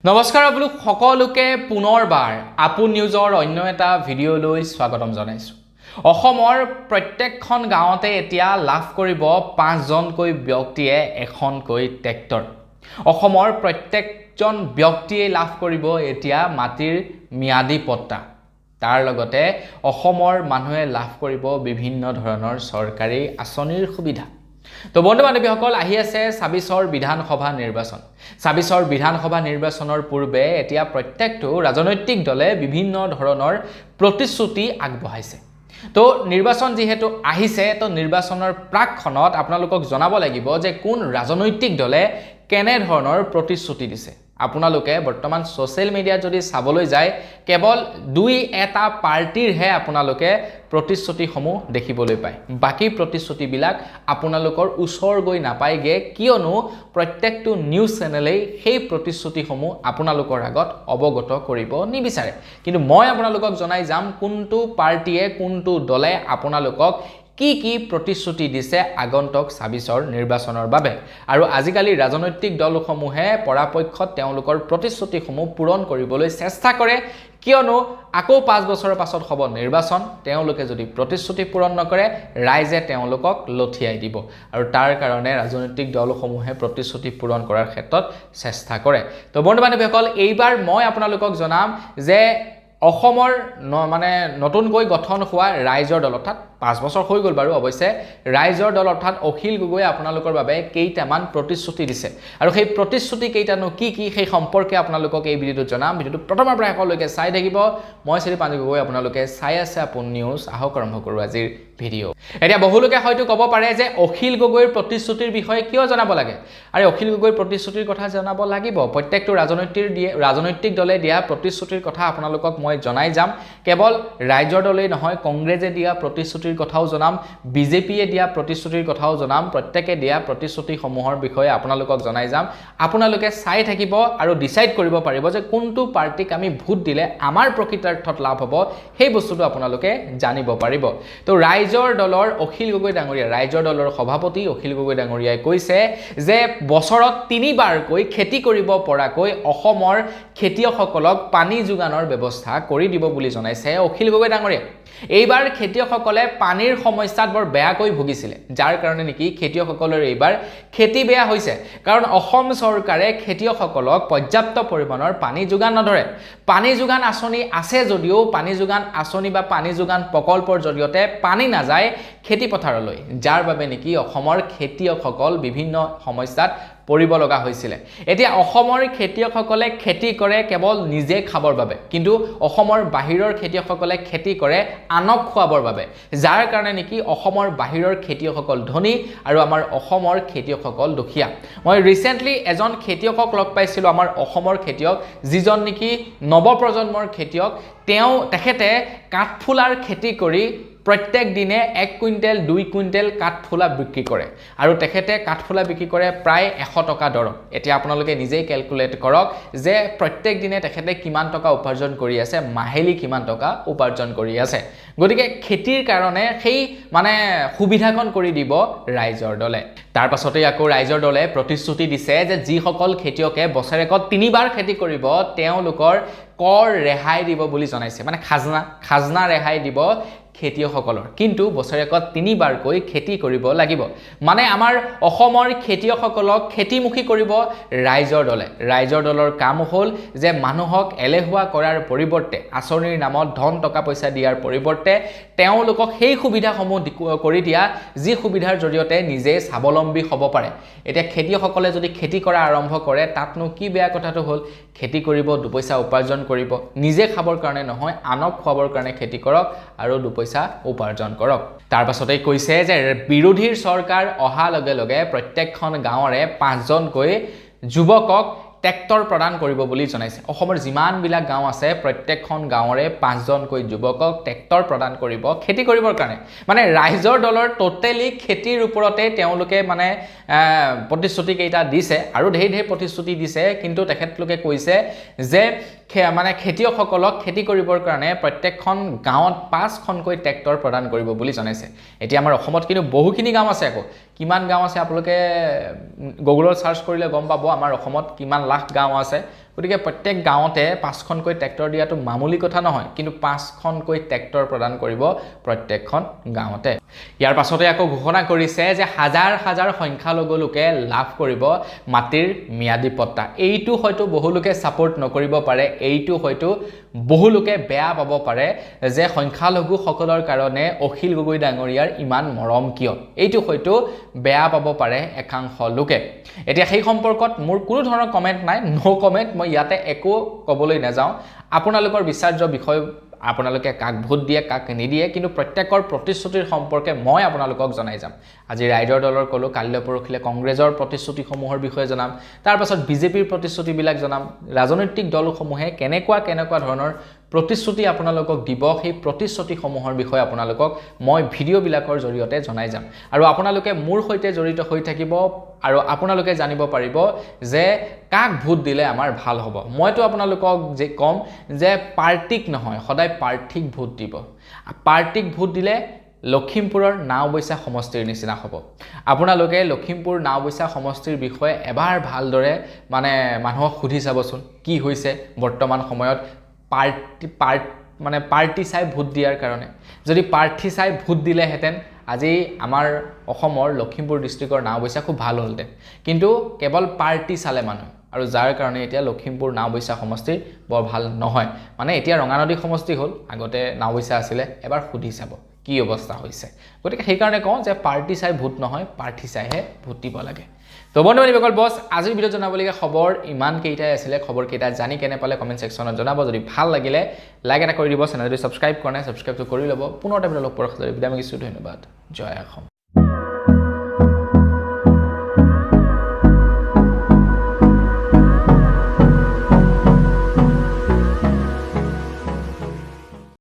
নমস্কাৰ আপোনালোক সকলোকে পুনৰবাৰ আপোন নিউজৰ অন্য এটা ভিডিঅ'লৈ স্বাগতম জনাইছোঁ। অসমৰ প্ৰত্যেকখন গাঁৱতে এতিয়া লাভ কৰিব 5জনকৈ ব্যক্তিয়ে এখনকৈ ট্ৰেক্টৰ। অসমৰ প্ৰত্যেকজন ব্যক্তিয়ে লাভ কৰিব এতিয়া মাটিৰ ম্যাদী পট্টা। তাৰ লগতে অসমৰ মানুহে লাভ কৰিব বিভিন্ন ধৰণৰ চৰকাৰী আঁচনিৰ সুবিধা। তো বন্ধু বান্ধৱীসকল আহি আছে 26ৰ বিধানসভা নিৰ্বাচন। 26ৰ বিধানসভা নিৰ্বাচনৰ পূৰ্বে এতিয়া প্ৰত্যেকটো ৰাজনৈতিক দলে বিভিন্ন ধৰণৰ প্ৰতিশ্ৰুতি আগবঢ়াইছে। তো নিৰ্বাচন যেহেতু আহিছে তো নিৰ্বাচনৰ প্ৰাকখনত আপোনালোকক জনাব লাগিব যে কোন ৰাজনৈতিক দলে কেনে ধৰণৰ প্ৰতিশ্ৰুতি দিছে। আপোনালোকে বৰ্তমান সোশ্যাল মিডিয়াত যদি চাবলৈ যায় কেৱল দুই এটা পাৰ্টিৰহে আপোনালোকে প্ৰতিশ্ৰুতিসমূহ দেখিবলৈ পায়। বাকি প্ৰতিশ্ৰুতিবিলাক আপোনালোকৰ ওচৰ গৈ নাপায়গে, কিয়নো প্ৰত্যেকটো নিউজ চেনেলেই সেই প্ৰতিশ্ৰুতিসমূহ আপোনালোকৰ আগত অৱগত কৰিব নিবিচাৰে। কিন্তু মই আপোনালোকক জনাই যাম কোনটো পাৰ্টিয়ে কোনটো দলে আপোনালোকক কি প্ৰতিশ্ৰুতি দিছে আগন্তুক 26ৰ নিৰ্বাচনৰ বাবে। আৰু আজিকালি ৰাজনৈতিক দলসমূহে পৰাপক্ষত তেওঁলোকৰ প্ৰতিশ্ৰুতিসমূহ পূৰণ কৰিবলৈ চেষ্টা কৰে, কিয়নো আকৌ 5 বছৰৰ পাছত হ'ব নিৰ্বাচন। তেওঁলোকে যদি প্ৰতিশ্ৰুতি পূৰণ নকৰে ৰাইজে তেওঁলোকক লঠিয়াই দিব, আৰু তাৰ কাৰণে ৰাজনৈতিক দলসমূহে প্ৰতিশ্ৰুতি পূৰণ কৰাৰ ক্ষেত্ৰত চেষ্টা কৰে। তো বন্ধু বান্ধৱীসকল এইবাৰ মই আপোনালোকক জনাম যে অসমৰ নতুনকৈ গঠন হোৱা ৰাইজৰ দল, অৰ্থাৎ 5 বছৰ হৈ গ'ল বাৰু অৱশ্যে, ৰাইজৰ দল অৰ্থাৎ অখিল গগৈয়ে আপোনালোকৰ বাবে কেইটামান প্ৰতিশ্ৰুতি দিছে। আৰু সেই প্ৰতিশ্ৰুতি কেইটানো কি সেই সম্পৰ্কে আপোনালোকক এই ভিডিঅ'টোত জনাম। ভিডিঅ'টো প্ৰথমৰ পৰা শেষলৈকে চাই থাকিব। মই শ্ৰী পাঞ্জু গগৈ, আপোনালোকে চাই আছে আপোন নিউজ। আহক আৰম্ভ কৰোঁ আজিৰ ভিডিঅ'। এতিয়া বহুলোকে হয়তো ক'ব পাৰে যে অখিল গগৈৰ প্ৰতিশ্ৰুতিৰ বিষয়ে কিয় জনাব লাগে। আৰু অখিল গগৈৰ প্ৰতিশ্ৰুতিৰ কথা জনাব লাগিব। প্ৰত্যেকটো ৰাজনৈতিক দলে দিয়া প্ৰতিশ্ৰুতিৰ কথা আপোনালোকক মই জনাই যাম। কেৱল ৰাইজৰ দলেই নহয়, কংগ্ৰেছে দিয়া প্ৰতিশ্ৰুতিৰ কথাও জনাম, বিজেপিয়ে দিয়া প্ৰতিশ্ৰুতিৰ কথাও জনাম। প্ৰত্যেকে দিয়া প্ৰতিশ্ৰুতিসমূহৰ বিষয়ে আপোনালোকক জনাই যাম। আপোনালোকে চাই থাকিব আৰু ডিচাইড কৰিব পাৰিব যে কোনটো পাৰ্টিক আমি ভোট দিলে আমাৰ প্ৰকৃতাৰ্থত লাভ হ'ব, সেই বস্তুটো আপোনালোকে জানিব পাৰিব। তো ৰাইজৰ দলৰ অখিল গগৈ ডাঙৰীয়া, ৰাইজৰ দলৰ সভাপতি অখিল গগৈ ডাঙৰীয়াই কৈছে যে বছৰত 3বাৰকৈ খেতি কৰিব পৰাকৈ অসমৰ খেতিয়কসকলক পানী যোগানৰ ব্যৱস্থা কৰি দিব বুলি জনাইছে অখিল গগৈ ডাঙৰীয়াই। এইবাৰ খেতিয়কসকলে পানীৰ সমস্যাত বৰ বেয়াকৈ ভুগিছিলে, যাৰ কাৰণে নেকি খেতিয়কসকলৰ এইবাৰ খেতি বেয়া হৈছে। কাৰণ অসম চৰকাৰে খেতিয়কসকলক পৰ্যাপ্ত পৰিমাণৰ পানী যোগান নধৰে। পানী যোগান আঁচনি আছে যদিও পানী যোগান আঁচনি বা পানী যোগান প্ৰকল্পৰ জৰিয়তে পানী নাযায় খেতি পথাৰলৈ, যাৰ বাবে নেকি অসমৰ খেতিয়কসকল বিভিন্ন সমস্যাত পৰিব লগা হৈছিলে। এতিয়া অসমৰ খেতিয়কসকলে খেতি কৰে কেৱল নিজে খাবৰ বাবে, কিন্তু অসমৰ বাহিৰৰ খেতিয়কসকলে খেতি কৰে আনক খুৱাবৰ বাবে, যাৰ কাৰণে নেকি অসমৰ বাহিৰৰ খেতিয়কসকল ধনী আৰু আমাৰ অসমৰ খেতিয়কসকল দুখীয়া। মই ৰিচেণ্টলি এজন খেতিয়কক লগ পাইছিলোঁ, আমাৰ অসমৰ খেতিয়ক, যিজন নেকি নৱপ্ৰজন্মৰ খেতিয়ক। তেখেতে কাঠফুলাৰ খেতি কৰি প্ৰত্যেক দিনে 1 কুইণ্টেল 2 কুইণ্টেল কাঠফুলা বিক্ৰী কৰে, আৰু তেখেতে কাঠফুলা বিক্ৰী কৰে প্ৰায় 100 টকা দৰত। এতিয়া আপোনালোকে নিজেই কেলকুলেট কৰক যে প্ৰত্যেক দিনে তেখেতে কিমান টকা উপাৰ্জন কৰি আছে, মাহিলী কিমান টকা উপাৰ্জন কৰি আছে। গতিকে খেতিৰ কাৰণে সেই সুবিধাকণ কৰি দিব ৰাইজৰ দলে। তাৰ পাছতেই আকৌ ৰাইজৰ দলে প্ৰতিশ্ৰুতি দিছে যে যিসকল খেতিয়কে বছৰেকত 3বাৰ খেতি কৰিব তেওঁলোকৰ কৰ ৰেহাই দিব বুলি জনাইছে। খাজনা ৰেহাই দিব খেতিয়কসকলৰ, কিন্তু বছৰেকত 3বাৰকৈ খেতি কৰিব লাগিব। আমাৰ অসমৰ খেতিয়কসকলক খেতিমুখী কৰিব ৰাইজৰ দলে। ৰাইজৰ দলৰ কাম হ'ল যে মানুহক এলেহুৱা কৰাৰ পৰিৱৰ্তে, আঁচনিৰ নামত ধন টকা পইচা দিয়াৰ পৰিৱৰ্তে তেওঁলোকক সেই সুবিধাসমূহ কৰি দিয়া যি সুবিধাৰ জৰিয়তে নিজে স্বাৱলম্বী হ'ব পাৰে। এতিয়া খেতিয়কসকলে যদি খেতি কৰা আৰম্ভ কৰে তাতনো কি বেয়া কথাটো হ'ল। খেতি কৰিব, 2 পইচা উপাৰ্জন কৰিব, নিজে খাবৰ কাৰণে নহয় আনক খুৱাবৰ কাৰণে খেতি কৰক আৰু 2 পইচা উপাৰ্জন কৰক। তাৰ পাছতেই কৈছে যে বিৰোধীৰ চৰকাৰ অহাৰ লগে লগে প্ৰত্যেকখন গাঁৱৰে 5জনকৈ যুৱকক ট্ৰেক্টৰ প্ৰদান কৰিব বুলি জনাইছে। অসমৰ যিমানবিলাক গাঁও আছে প্ৰত্যেকখন গাঁৱৰে 5জনকৈ যুৱকক ট্ৰেক্টৰ প্ৰদান কৰিব খেতি কৰিবৰ কাৰণে। ৰাইজৰ দলৰ টোটেলি খেতিৰ ওপৰতে তেওঁলোকে প্ৰতিশ্ৰুতি কেইটা দিছে, আৰু ঢেৰ প্ৰতিশ্ৰুতি দিছে, কিন্তু তেখেতলোকে কৈছে যে খেতিয়কসকলক খেতি কৰিবৰ কাৰণে প্ৰত্যেকখন গাঁৱত 5খনকৈ ট্ৰেক্টৰ প্ৰদান কৰিব বুলি জনাইছে। এতিয়া আমাৰ অসমত কিন্তু বহুখিনি গাঁও আছে। আকৌ কিমান গাঁও আছে আপোনালোকে গুগলত সাৰ্চ কৰিলে গম পাব আমাৰ অসমত কিমান লাখ গাঁও আছে। গতিকে প্ৰত্যেক গাঁৱতে 5খনকৈ ট্ৰেক্টৰ দিয়াটো মামুলি কথা নহয় কিন্তু 5খনকৈ ট্ৰেক্টৰ প্ৰদান কৰিব প্ৰত্যেকখন গাঁৱতে ইয়াৰ পাছতে আকৌ ঘোষণা কৰিছে যে হাজাৰ হাজাৰ সংখ্যালঘু লোকে লাভ কৰিব মাটিৰ ম্যাদী পট্টা এইটো হয়তো বহু লোকে সাপোৰ্ট নকৰিব পাৰে এইটো হয়তো বহু লোকে বেয়া পাব পাৰে যে সংখ্যালঘু সকলৰ কাৰণে অখিল গগৈ ডাঙৰীয়াৰ ইমান মৰম কিয় এইটো হয়তো বেয়া পাব পাৰে একাংশ লোকে এতিয়া সেই সম্পৰ্কত মোৰ কোনো ধৰণৰ কমেন্ট নাই নো কমেন্ট মই ইয়াতে একো কবলৈ নাযাওঁ আপোনালোকৰ বিচাৰ্য বিষয় আপোনালোকে কাক ভোট দিয়ে কাক নিদিয়ে কিন্তু প্ৰত্যেকৰ প্ৰতিশ্ৰুতিৰ সম্পৰ্কে মই আপোনালোকক জনাই যাম আজি ৰাইডৰ দলৰ কলো কাইলৈ পৰখিলে কংগ্ৰেছৰ প্ৰতিশ্ৰুতিসমূহৰ বিষয়ে জনাম তাৰ পাছত বিজেপিৰ প্ৰতিশ্ৰুতিবিলাক জনাম ৰাজনৈতিক দলসমূহে কেনেকুৱা ধৰণৰ প্ৰতিশ্ৰুতি আপোনালোকক দিব সেই প্ৰতিশ্ৰুতিসমূহৰ বিষয়ে আপোনালোকক মই ভিডিঅ'বিলাকৰ জৰিয়তে জনাই যাম আৰু আপোনালোকে মোৰ সৈতে জড়িত হৈ থাকিব আৰু আপোনালোকে জানিব পাৰিব যে কাক ভোট দিলে আমাৰ ভাল হ'ব মইতো আপোনালোকক যে কম যে পাৰ্টিক নহয় সদায় পাৰ্থিক ভোট দিব পাৰ্টিক ভোট দিলে লখিমপুৰৰ নাওবৈছা সমষ্টিৰ নিচিনা হ'ব আপোনালোকে লখিমপুৰ নাওবৈছা সমষ্টিৰ বিষয়ে এবাৰ ভালদৰে মানে মানুহক সুধি চাবচোন কি হৈছে বৰ্তমান সময়ত পাৰ্টি চাই ভোট দিয়াৰ কাৰণে যদি পাৰ্থী চাই ভোট দিলেহেঁতেন আজি আমাৰ অসমৰ লখিমপুৰ ডিস্ট্ৰিক্টৰ নাওবৈছা খুব ভাল হ'লতে কিন্তু কেৱল পাৰ্টি চালে মানুহ আৰু যাৰ কাৰণে এতিয়া লখিমপুৰ নাওবৈছা সমষ্টি বৰ ভাল নহয় মানে এতিয়া ৰঙানদী সমষ্টি হ'ল আগতে নাওবৈছা আছিলে এবাৰ সুধি চাব কি অৱস্থা হৈছে গতিকে সেই কাৰণে কওঁ যে পাৰ্টি চাই ভোট নহয় পাৰ্থী চাইহে ভোট দিব লাগে তো বন্ধুসকল বস আজিৰ ভিডিঅ' জনাবলগীয়া খবৰ ইমান কেইটাই আছিলে খবৰ কেইটা জানি কেনে পালে কমেন্ট সেকশনত জনাব যদি ভাল লাগিলে লাইক এটা কৰি দিব চেনেলটো সাবস্ক্ৰাইব কৰা নাই সাবস্ক্ৰাইবটো কৰি ল'ব পুনৰ এটা ভিডিঅ' লগ পোৱাৰ বাবে বিদায় মাগিছোঁ ধন্যবাদ জয় অসম